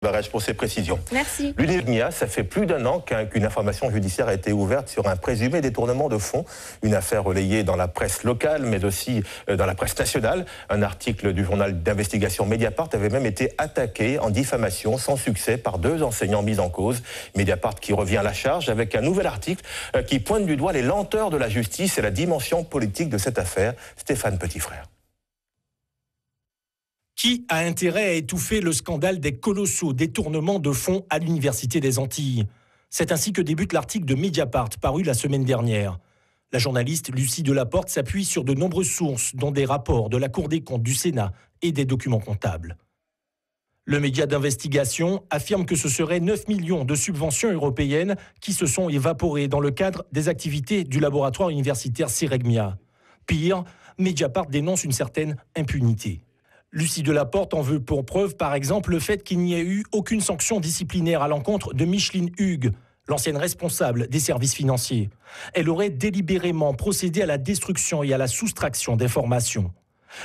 Barège pour ces précisions. Merci. L'UNIVERSITY, ça fait plus d'un an qu'une information judiciaire a été ouverte sur un présumé détournement de fonds. Une affaire relayée dans la presse locale, mais aussi dans la presse nationale. Un article du journal d'investigation Mediapart avait même été attaqué en diffamation sans succès par 2 enseignants mis en cause. Mediapart qui revient à la charge avec un nouvel article qui pointe du doigt les lenteurs de la justice et la dimension politique de cette affaire. Stéphane Petitfrère. Qui a intérêt à étouffer le scandale des colossaux détournements de fonds à l'Université des Antilles? C'est ainsi que débute l'article de Mediapart, paru la semaine dernière. La journaliste Lucie Delaporte s'appuie sur de nombreuses sources, dont des rapports de la Cour des comptes du Sénat et des documents comptables. Le média d'investigation affirme que ce seraient 9 millions de subventions européennes qui se sont évaporées dans le cadre des activités du laboratoire universitaire Ceregmia. Pire, Mediapart dénonce une certaine impunité. Lucie Delaporte en veut pour preuve, par exemple, le fait qu'il n'y ait eu aucune sanction disciplinaire à l'encontre de Micheline Hugues, l'ancienne responsable des services financiers. Elle aurait délibérément procédé à la destruction et à la soustraction d'informations.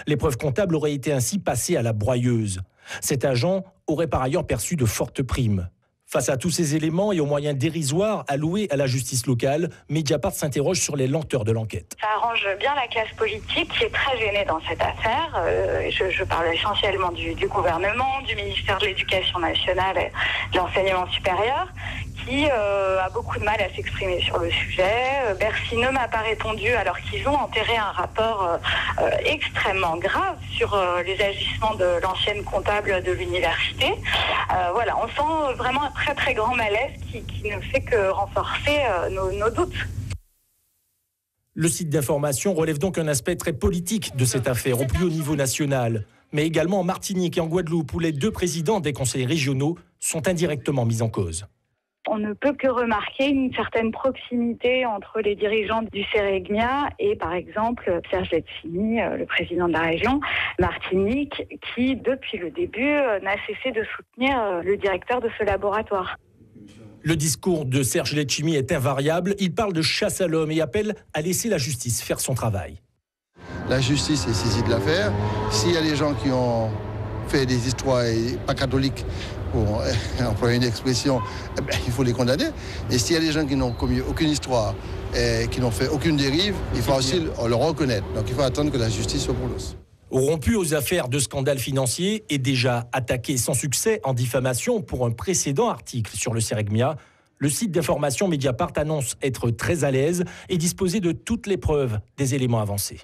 Les preuves comptables auraient été ainsi passées à la broyeuse. Cet agent aurait par ailleurs perçu de fortes primes. Face à tous ces éléments et aux moyens dérisoires alloués à la justice locale, Mediapart s'interroge sur les lenteurs de l'enquête. Ça arrange bien la classe politique qui est très gênée dans cette affaire. Je parle essentiellement du gouvernement, du ministère de l'Éducation nationale et de l'enseignement supérieur, qui a beaucoup de mal à s'exprimer sur le sujet. Bercy ne m'a pas répondu alors qu'ils ont enterré un rapport extrêmement grave sur les agissements de l'ancienne comptable de l'université. Voilà, on sent vraiment un très très grand malaise qui ne fait que renforcer nos doutes. Le site d'information relève donc un aspect très politique de cette affaire au plus haut niveau national, mais également en Martinique et en Guadeloupe où les 2 présidents des conseils régionaux sont indirectement mis en cause. On ne peut que remarquer une certaine proximité entre les dirigeants du Ceregmia et, par exemple, Serge Letchimy, le président de la région Martinique, qui, depuis le début, n'a cessé de soutenir le directeur de ce laboratoire. Le discours de Serge Letchimy est invariable. Il parle de chasse à l'homme et appelle à laisser la justice faire son travail. La justice est saisie de l'affaire. S'il y a des gens qui ont fait des histoires pas catholiques, pour employer une expression, il faut les condamner. Et s'il y a des gens qui n'ont commis aucune histoire, qui n'ont fait aucune dérive, il faut aussi le reconnaître. Donc il faut attendre que la justice soit pour l'os. Rompu aux affaires de scandale financier et déjà attaqué sans succès en diffamation pour un précédent article sur le Ceregmia, le site d'information Mediapart annonce être très à l'aise et disposer de toutes les preuves des éléments avancés.